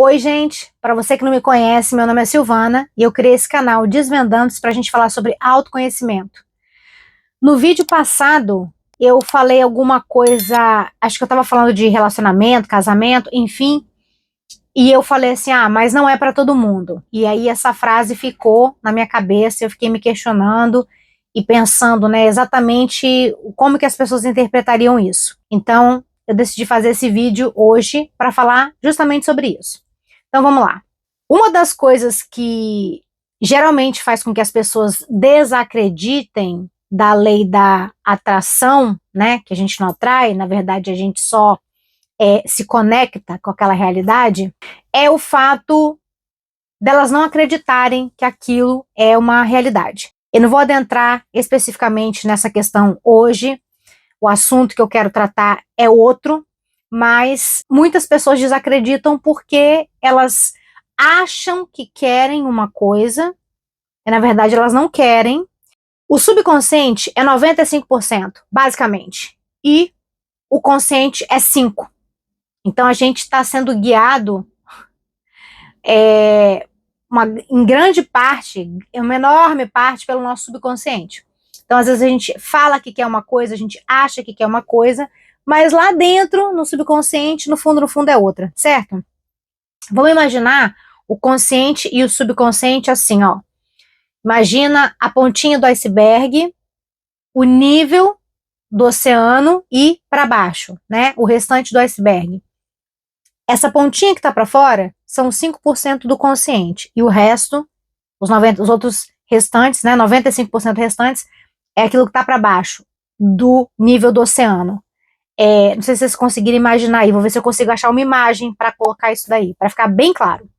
Oi, gente! Para você que não me conhece, meu nome é Silvana e eu criei esse canal Desvendando-se para a gente falar sobre autoconhecimento. No vídeo passado, eu falei alguma coisa, acho que eu estava falando de relacionamento, casamento, enfim, e eu falei assim, mas não é para todo mundo. E aí essa frase ficou na minha cabeça, eu fiquei me questionando e pensando, né, exatamente como que as pessoas interpretariam isso. Então, eu decidi fazer esse vídeo hoje para falar justamente sobre isso. Então vamos lá. Uma das coisas que geralmente faz com que as pessoas desacreditem da lei da atração, né, que a gente não atrai, na verdade a gente só se conecta com aquela realidade, é o fato delas não acreditarem que aquilo é uma realidade. Eu não vou adentrar especificamente nessa questão hoje, o assunto que eu quero tratar é outro, mas muitas pessoas desacreditam porque elas acham que querem uma coisa, e na verdade elas não querem. O subconsciente é 95%, basicamente, e o consciente é 5%. Então a gente está sendo guiado em grande parte, uma enorme parte, pelo nosso subconsciente. Então, às vezes, a gente fala que quer uma coisa, a gente acha que quer uma coisa, mas lá dentro, no subconsciente, no fundo é outra, certo? Vamos imaginar o consciente e o subconsciente assim, ó. Imagina a pontinha do iceberg, o nível do oceano e para baixo, né? O restante do iceberg. Essa pontinha que está para fora são 5% do consciente e o resto, os outros restantes, né, 95% restantes, é aquilo que está para baixo do nível do oceano. Não sei se vocês conseguiram imaginar aí, vou ver se eu consigo achar uma imagem para colocar isso daí, para ficar bem claro.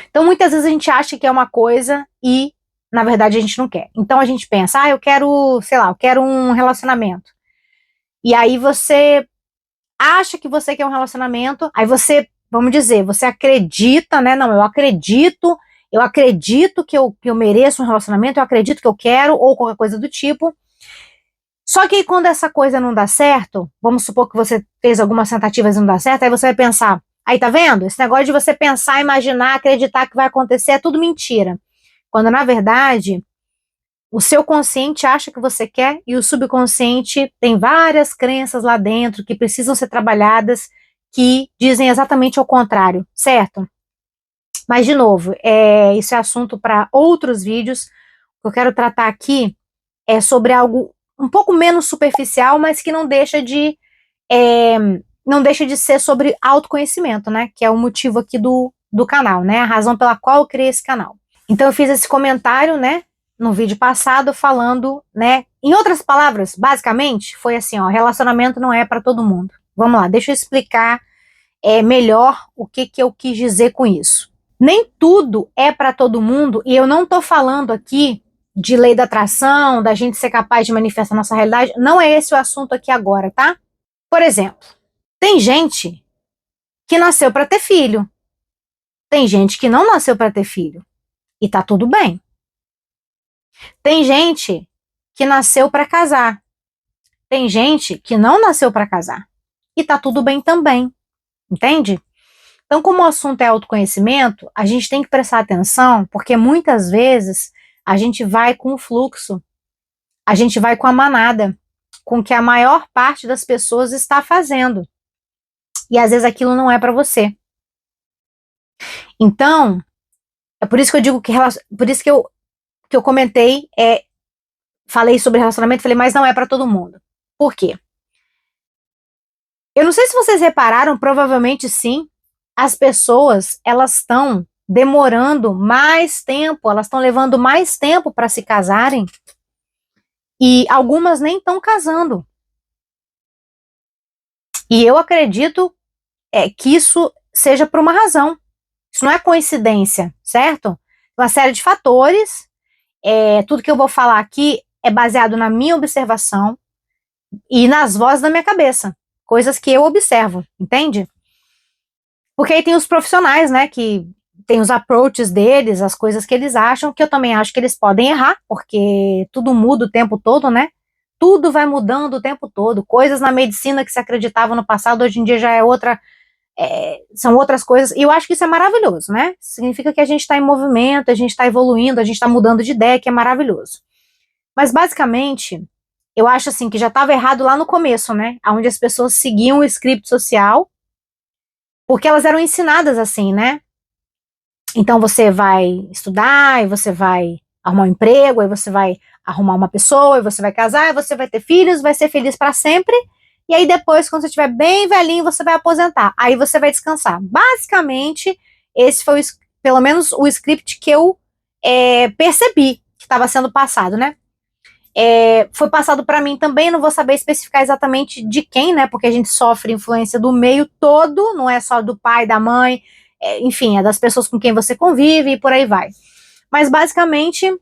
Então, muitas vezes a gente acha que é uma coisa e, na verdade, a gente não quer. Então, a gente pensa, eu quero, sei lá, eu quero um relacionamento. E aí você acha que você quer um relacionamento, aí você, vamos dizer, você acredita, né? Não, eu acredito que eu mereço um relacionamento, eu acredito que eu quero, ou qualquer coisa do tipo. Só que quando essa coisa não dá certo, vamos supor que você fez algumas tentativas e não dá certo, aí você vai pensar, aí tá vendo? Esse negócio de você pensar, imaginar, acreditar que vai acontecer é tudo mentira. Quando na verdade, o seu consciente acha que você quer e o subconsciente tem várias crenças lá dentro que precisam ser trabalhadas, que dizem exatamente o contrário, certo? Mas, de novo, isso é assunto para outros vídeos. O que eu quero tratar aqui é sobre algo um pouco menos superficial, mas que é, não deixa de ser sobre autoconhecimento, né? Que é o motivo aqui do canal, né? A razão pela qual eu criei esse canal. Então, eu fiz esse comentário, né? No vídeo passado, falando, né? Em outras palavras, basicamente, foi assim, ó, relacionamento não é para todo mundo. Vamos lá, deixa eu explicar melhor o que eu quis dizer com isso. Nem tudo é para todo mundo, e eu não tô falando aqui de lei da atração, da gente ser capaz de manifestar nossa realidade, não é esse o assunto aqui agora, tá? Por exemplo, tem gente que nasceu para ter filho, tem gente que não nasceu para ter filho, e tá tudo bem. Tem gente que nasceu para casar. Tem gente que não nasceu para casar. E tá tudo bem também. Entende? Então, como o assunto é autoconhecimento, a gente tem que prestar atenção, porque muitas vezes a gente vai com o fluxo, a gente vai com a manada, com o que a maior parte das pessoas está fazendo. E às vezes aquilo não é para você. Então, é por isso que eu digo por isso que eu comentei, falei sobre relacionamento, falei, mas não é para todo mundo. Por quê? Eu não sei se vocês repararam, provavelmente sim, as pessoas, elas estão demorando mais tempo, elas estão levando mais tempo para se casarem e algumas nem estão casando. E eu acredito que isso seja por uma razão. Isso não é coincidência, certo? Uma série de fatores. Tudo que eu vou falar aqui é baseado na minha observação e nas vozes da minha cabeça. Coisas que eu observo, entende? Porque aí tem os profissionais, né, que tem os approaches deles, as coisas que eles acham, que eu também acho que eles podem errar, porque tudo muda o tempo todo, né? Tudo vai mudando o tempo todo. Coisas na medicina que se acreditava no passado, hoje em dia já é outra, são outras coisas, e eu acho que isso é maravilhoso, né? Significa que a gente está em movimento, a gente está evoluindo, a gente está mudando de ideia, que é maravilhoso. Mas basicamente, eu acho assim que já estava errado lá no começo, né? Onde as pessoas seguiam o script social, porque elas eram ensinadas assim, né? Então você vai estudar, e você vai arrumar um emprego, aí você vai arrumar uma pessoa, e você vai casar, e você vai ter filhos, vai ser feliz para sempre. E aí depois, quando você estiver bem velhinho, você vai aposentar. Aí você vai descansar. Basicamente, esse foi pelo menos o script que eu percebi que estava sendo passado, né? Foi passado para mim também, não vou saber especificar exatamente de quem, né? Porque a gente sofre influência do meio todo, não é só do pai, da mãe, enfim, é das pessoas com quem você convive e por aí vai. Mas basicamente,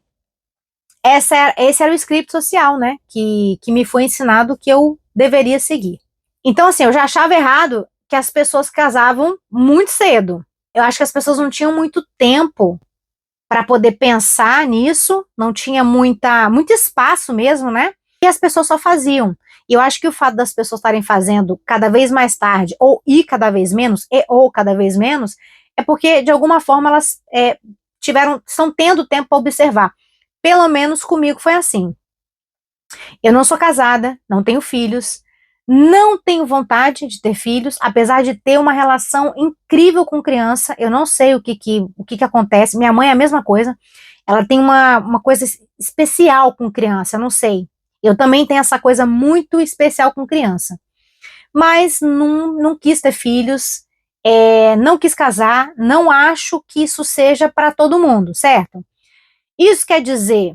esse era o script social, né? Que me foi ensinado que eu deveria seguir. Então, assim, eu já achava errado que as pessoas casavam muito cedo. Eu acho que as pessoas não tinham muito tempo para poder pensar nisso, não tinha muito espaço mesmo, né? E as pessoas só faziam. E eu acho que o fato das pessoas estarem fazendo cada vez mais tarde, ou cada vez menos, ou cada vez menos, é porque, de alguma forma, elas estão tendo tempo para observar. Pelo menos comigo foi assim. Eu não sou casada, não tenho filhos, não tenho vontade de ter filhos, apesar de ter uma relação incrível com criança. Eu não sei o que acontece. Minha mãe é a mesma coisa. Ela tem uma coisa especial com criança, eu não sei. Eu também tenho essa coisa muito especial com criança. Mas não quis ter filhos, não quis casar, não acho que isso seja para todo mundo, certo? Isso quer dizer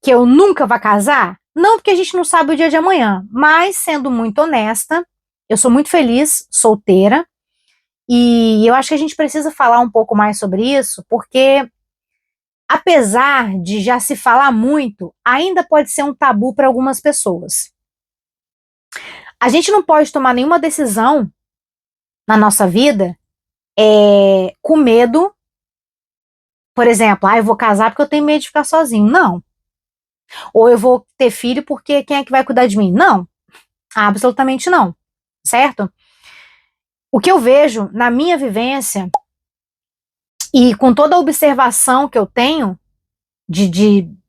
que eu nunca vá casar? Não, porque a gente não sabe o dia de amanhã, mas sendo muito honesta, eu sou muito feliz, solteira, e eu acho que a gente precisa falar um pouco mais sobre isso, porque apesar de já se falar muito, ainda pode ser um tabu para algumas pessoas. A gente não pode tomar nenhuma decisão na nossa vida com medo, por exemplo, eu vou casar porque eu tenho medo de ficar sozinho. Não. Ou eu vou ter filho porque quem é que vai cuidar de mim? Não. Absolutamente não. Certo? O que eu vejo na minha vivência e com toda a observação que eu tenho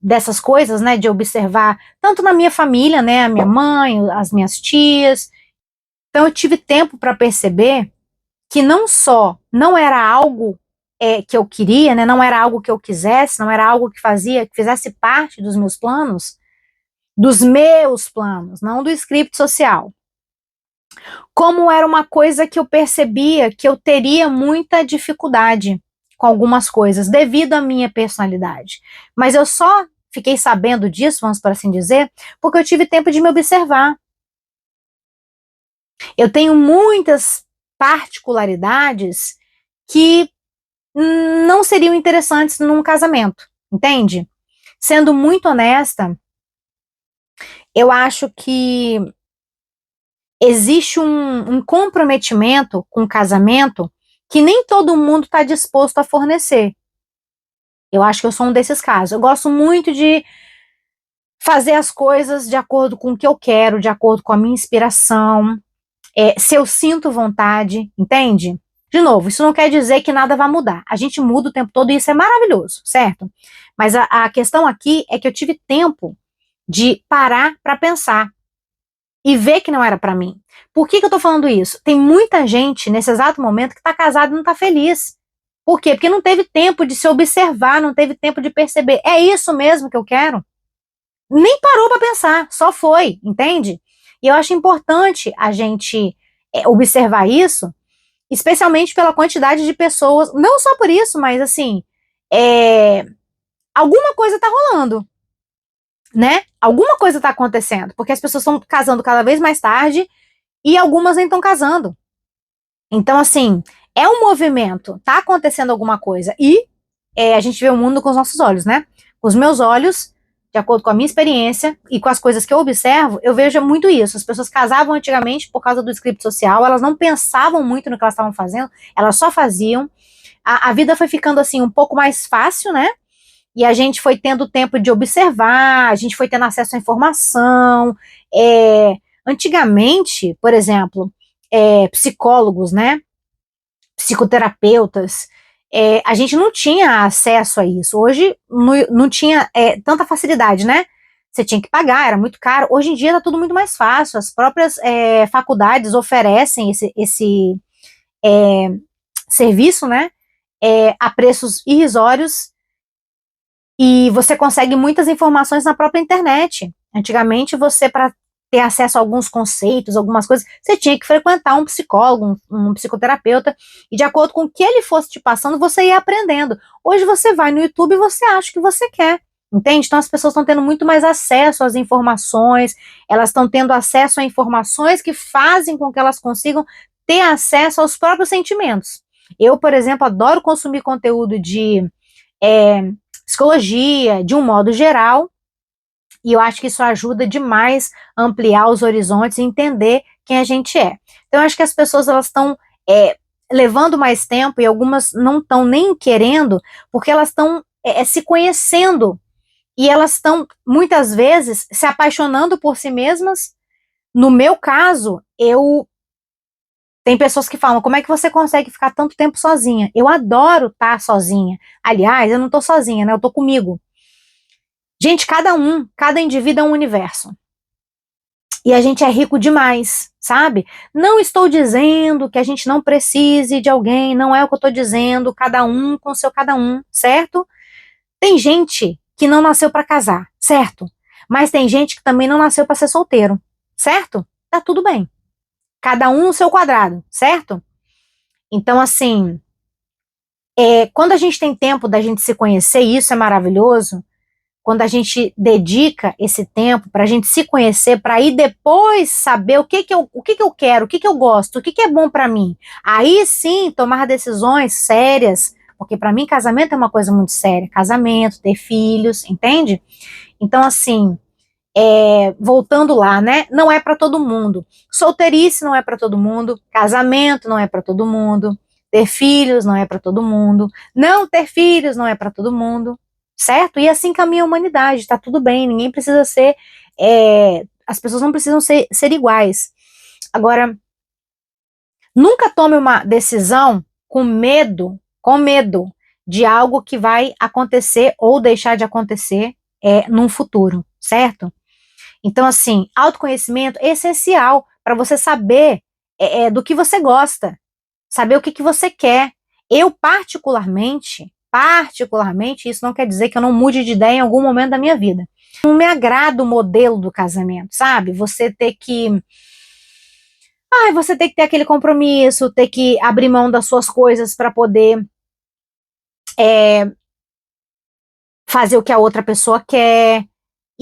dessas coisas, né, de observar tanto na minha família, né, a minha mãe, as minhas tias. Então eu tive tempo para perceber que não só não era algo que eu queria, né, não era algo que eu quisesse, não era algo que fizesse parte dos meus planos, não do script social. Como era uma coisa que eu percebia que eu teria muita dificuldade com algumas coisas, devido à minha personalidade. Mas eu só fiquei sabendo disso, vamos por assim dizer, porque eu tive tempo de me observar. Eu tenho muitas particularidades que não seriam interessantes num casamento, entende? Sendo muito honesta, eu acho que existe um comprometimento com o casamento que nem todo mundo está disposto a fornecer. Eu acho que eu sou um desses casos. Eu gosto muito de fazer as coisas de acordo com o que eu quero, de acordo com a minha inspiração, se eu sinto vontade, entende? De novo, isso não quer dizer que nada vai mudar. A gente muda o tempo todo e isso é maravilhoso, certo? Mas a questão aqui é que eu tive tempo de parar para pensar e ver que não era para mim. Por que eu tô falando isso? Tem muita gente nesse exato momento que tá casado e não tá feliz. Por quê? Porque não teve tempo de se observar, não teve tempo de perceber. É isso mesmo que eu quero? Nem parou para pensar, só foi, entende? E eu acho importante a gente observar isso, especialmente pela quantidade de pessoas, não só por isso, mas assim, alguma coisa tá rolando, né? Alguma coisa tá acontecendo, porque as pessoas estão casando cada vez mais tarde e algumas nem estão casando. Então, assim, é um movimento, tá acontecendo alguma coisa. E a gente vê o mundo com os nossos olhos, né? Com os meus olhos, de acordo com a minha experiência e com as coisas que eu observo, eu vejo muito isso. As pessoas casavam antigamente por causa do script social, elas não pensavam muito no que elas estavam fazendo, elas só faziam. A vida foi ficando, assim, um pouco mais fácil, né? E a gente foi tendo tempo de observar, a gente foi tendo acesso à informação. Antigamente, por exemplo, psicólogos, né? psicoterapeutas, a gente não tinha acesso a isso. Hoje não tinha tanta facilidade, né? Você tinha que pagar, era muito caro. Hoje em dia está tudo muito mais fácil. As próprias faculdades oferecem esse serviço, né? A preços irrisórios, e você consegue muitas informações na própria internet. Antigamente, você, para ter acesso a alguns conceitos, algumas coisas, você tinha que frequentar um psicólogo, um psicoterapeuta, e de acordo com o que ele fosse te passando, você ia aprendendo. Hoje você vai no YouTube e você acha o que você quer. Entende? Então as pessoas estão tendo muito mais acesso às informações, elas estão tendo acesso a informações que fazem com que elas consigam ter acesso aos próprios sentimentos. Eu, por exemplo, adoro consumir conteúdo de é, psicologia, de um modo geral, e eu acho que isso ajuda demais a ampliar os horizontes e entender quem a gente é. Então, eu acho que as pessoas elas estão levando mais tempo, e algumas não estão nem querendo, porque elas estão se conhecendo, e elas estão, muitas vezes, se apaixonando por si mesmas. No meu caso, tem pessoas que falam, como é que você consegue ficar tanto tempo sozinha? Eu adoro estar sozinha. Aliás, eu não estou sozinha, né? Eu estou comigo. Gente, cada indivíduo é um universo. E a gente é rico demais, sabe? Não estou dizendo que a gente não precise de alguém, não é o que eu estou dizendo, cada um com seu cada um, certo? Tem gente que não nasceu para casar, certo? Mas tem gente que também não nasceu para ser solteiro, certo? Tá tudo bem. Cada um no seu quadrado, certo? Então, assim, quando a gente tem tempo da gente se conhecer, e isso é maravilhoso, quando a gente dedica esse tempo para a gente se conhecer, para aí depois saber o que que eu quero, o que eu gosto, o que é bom para mim. Aí sim tomar decisões sérias, porque para mim casamento é uma coisa muito séria. Casamento, ter filhos, entende? Então, assim, voltando lá, né? Não é para todo mundo. Solteirice não é para todo mundo. Casamento não é para todo mundo. Ter filhos não é para todo mundo. Não ter filhos não é para todo mundo, certo? E assim caminha a humanidade, tá tudo bem, ninguém precisa ser, as pessoas não precisam ser iguais. Agora, nunca tome uma decisão com medo de algo que vai acontecer ou deixar de acontecer num futuro, certo? Então, assim, autoconhecimento é essencial para você saber do que você gosta, saber o que você quer. Eu, particularmente, isso não quer dizer que eu não mude de ideia em algum momento da minha vida. Não me agrada o modelo do casamento, sabe? Você tem que ter aquele compromisso, ter que abrir mão das suas coisas para poder fazer o que a outra pessoa quer.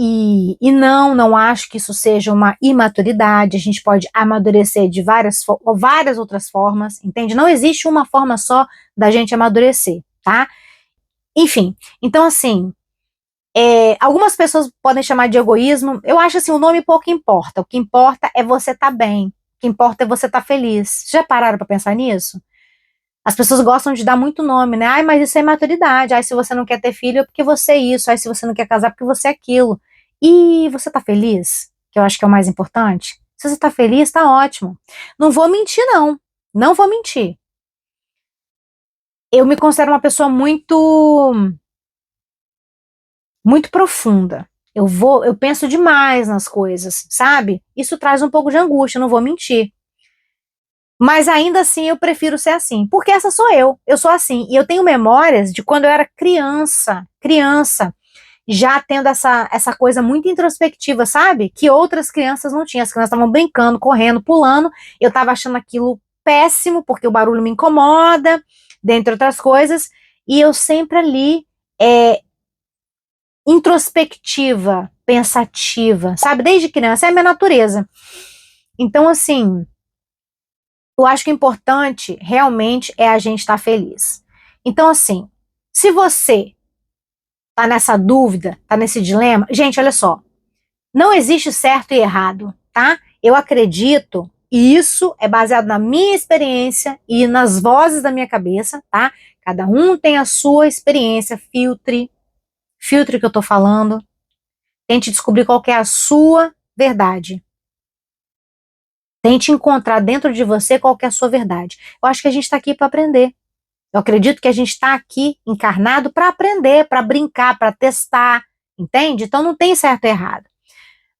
E não acho que isso seja uma imaturidade. A gente pode amadurecer de várias outras formas, entende? Não existe uma forma só da gente amadurecer, tá? Enfim, então assim, algumas pessoas podem chamar de egoísmo. Eu acho assim, o nome pouco importa. O que importa é você estar bem. O que importa é você estar feliz. Já pararam para pensar nisso? As pessoas gostam de dar muito nome, né? Ai, mas isso é imaturidade. Ai, se você não quer ter filho é porque você é isso. Ai, se você não quer casar é porque você é aquilo. E você tá feliz? Que eu acho que é o mais importante. Se você tá feliz, tá ótimo. Não vou mentir, não. Não vou mentir. Eu me considero uma pessoa muito profunda. Eu penso demais nas coisas, sabe? Isso traz um pouco de angústia, não vou mentir. Mas ainda assim eu prefiro ser assim, porque essa sou eu sou assim. E eu tenho memórias de quando eu era criança, já tendo essa coisa muito introspectiva, sabe? Que outras crianças não tinham. As crianças estavam brincando, correndo, pulando. Eu estava achando aquilo péssimo, porque o barulho me incomoda, dentre outras coisas. E eu sempre ali, introspectiva, pensativa, sabe? Desde criança, é a minha natureza. Então, assim, eu acho que o importante realmente é a gente estar feliz. Então, assim, se você tá nessa dúvida, tá nesse dilema, gente, olha só, não existe certo e errado, tá? Eu acredito, e isso é baseado na minha experiência e nas vozes da minha cabeça, tá? Cada um tem a sua experiência, filtre o que eu tô falando, tente descobrir qual que é a sua verdade. Tente encontrar dentro de você qual que é a sua verdade. Eu acho que a gente está aqui para aprender. Eu acredito que a gente está aqui encarnado para aprender, para brincar, para testar, entende? Então não tem certo e errado.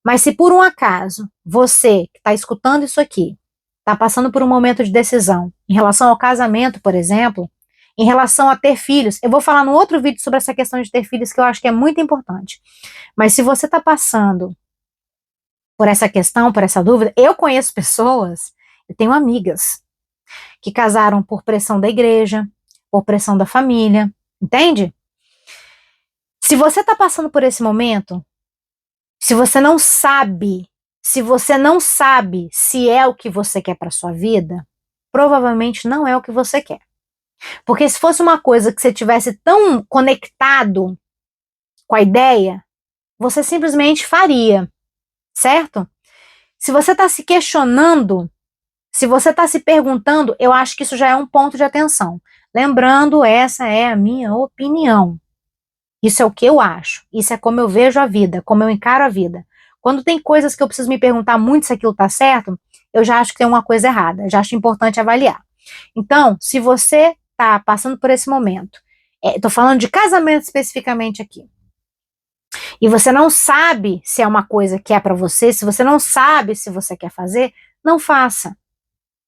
Mas se por um acaso você que está escutando isso aqui, está passando por um momento de decisão, em relação ao casamento, por exemplo, em relação a ter filhos, eu vou falar no outro vídeo sobre essa questão de ter filhos, que eu acho que é muito importante. Mas se você está passando por essa questão, por essa dúvida, eu conheço pessoas, eu tenho amigas, que casaram por pressão da igreja, por pressão da família, entende? Se você está passando por esse momento, se você não sabe se é o que você quer para sua vida, provavelmente não é o que você quer. Porque se fosse uma coisa que você tivesse tão conectado com a ideia, você simplesmente faria, certo? Se você está se questionando, se você está se perguntando, eu acho que isso já é um ponto de atenção. Lembrando, essa é a minha opinião. Isso é o que eu acho. Isso é como eu vejo a vida, como eu encaro a vida. Quando tem coisas que eu preciso me perguntar muito se aquilo está certo, eu já acho que tem uma coisa errada. Já acho importante avaliar. Então, se você está passando por esse momento, estou falando de casamento especificamente aqui, e você não sabe se é uma coisa que é para você, se você não sabe se você quer fazer, não faça.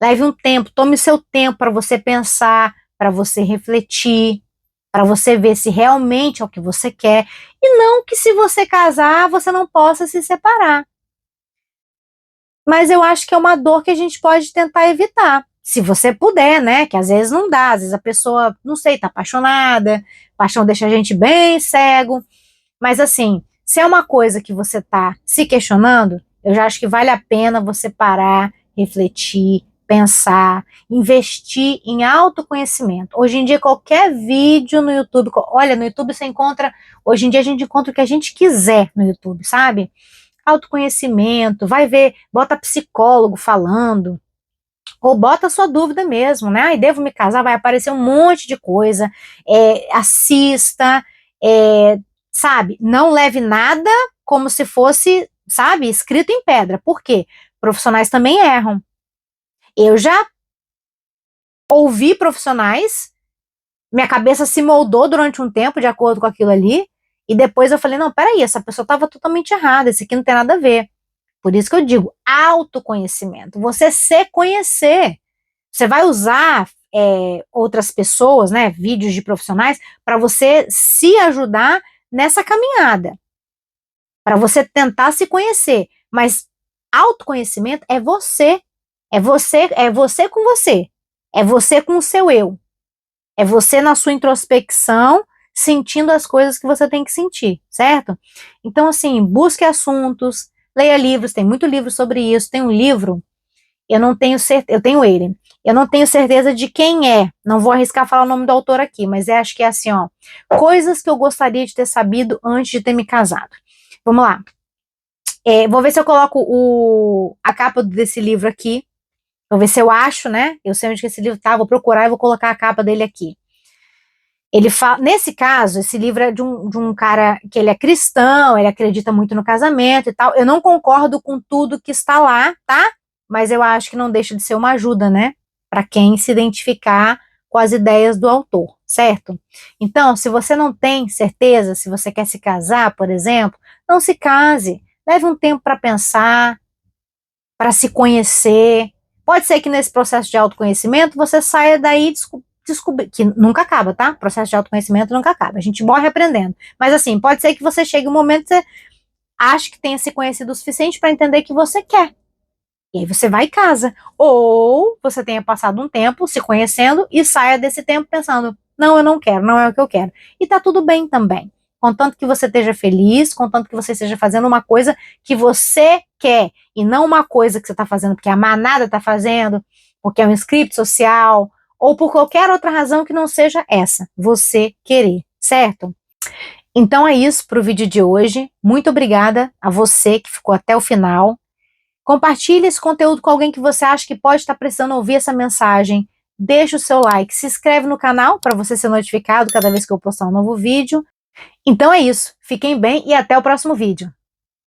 Leve um tempo, tome o seu tempo para você pensar, para você refletir, para você ver se realmente é o que você quer, e não que se você casar, você não possa se separar. Mas eu acho que é uma dor que a gente pode tentar evitar, se você puder, né, que às vezes não dá, às vezes a pessoa, não sei, tá apaixonada, paixão deixa a gente bem cego, mas assim, se é uma coisa que você tá se questionando, eu já acho que vale a pena você parar, refletir, pensar, investir em autoconhecimento. Hoje em dia, qualquer vídeo no YouTube, olha, no YouTube você encontra, hoje em dia a gente encontra o que a gente quiser no YouTube, sabe? Autoconhecimento, vai ver, bota psicólogo falando, ou bota sua dúvida mesmo, né? Ai, devo me casar? Vai aparecer um monte de coisa, assista, sabe? Não leve nada como se fosse, sabe, escrito em pedra. Por quê? Profissionais também erram. Eu já ouvi profissionais, minha cabeça se moldou durante um tempo de acordo com aquilo ali, e depois eu falei, não, peraí, essa pessoa estava totalmente errada, isso aqui não tem nada a ver. Por isso que eu digo, autoconhecimento, você se conhecer. Você vai usar outras pessoas, né, vídeos de profissionais, para você se ajudar nessa caminhada, para você tentar se conhecer, mas autoconhecimento é você com você, é você com o seu eu, é você na sua introspecção, sentindo as coisas que você tem que sentir, certo? Então, assim, busque assuntos, leia livros, tem muito livro sobre isso, tem um livro, eu não tenho certeza, eu tenho ele, eu não tenho certeza de quem é, não vou arriscar falar o nome do autor aqui, mas acho que é assim, ó, coisas que eu gostaria de ter sabido antes de ter me casado. Vamos lá. Vou ver se eu coloco a capa desse livro aqui, vou ver se eu acho, né, eu sei onde que esse livro tá, vou procurar e vou colocar a capa dele aqui. Ele fala, nesse caso, esse livro é de um cara que ele é cristão, ele acredita muito no casamento e tal. Eu não concordo com tudo que está lá, tá? Mas eu acho que não deixa de ser uma ajuda, né? Para quem se identificar com as ideias do autor, certo? Então, se você não tem certeza, se você quer se casar, por exemplo, não se case. Leve um tempo para pensar, para se conhecer. Pode ser que nesse processo de autoconhecimento você saia daí descobrir, que nunca acaba, tá? O processo de autoconhecimento nunca acaba, a gente morre aprendendo. Mas assim, pode ser que você chegue um momento que você acha que tenha se conhecido o suficiente para entender que você quer. E aí você vai e casa. Ou você tenha passado um tempo se conhecendo e saia desse tempo pensando, não, eu não quero, não é o que eu quero. E tá tudo bem também. Contanto que você esteja feliz, contanto que você esteja fazendo uma coisa que você quer, e não uma coisa que você está fazendo porque a manada está fazendo, porque é um script social, ou por qualquer outra razão que não seja essa, você querer, certo? Então é isso para o vídeo de hoje. Muito obrigada a você que ficou até o final. Compartilhe esse conteúdo com alguém que você acha que pode estar precisando ouvir essa mensagem. Deixa o seu like, se inscreve no canal para você ser notificado cada vez que eu postar um novo vídeo. Então é isso. Fiquem bem e até o próximo vídeo.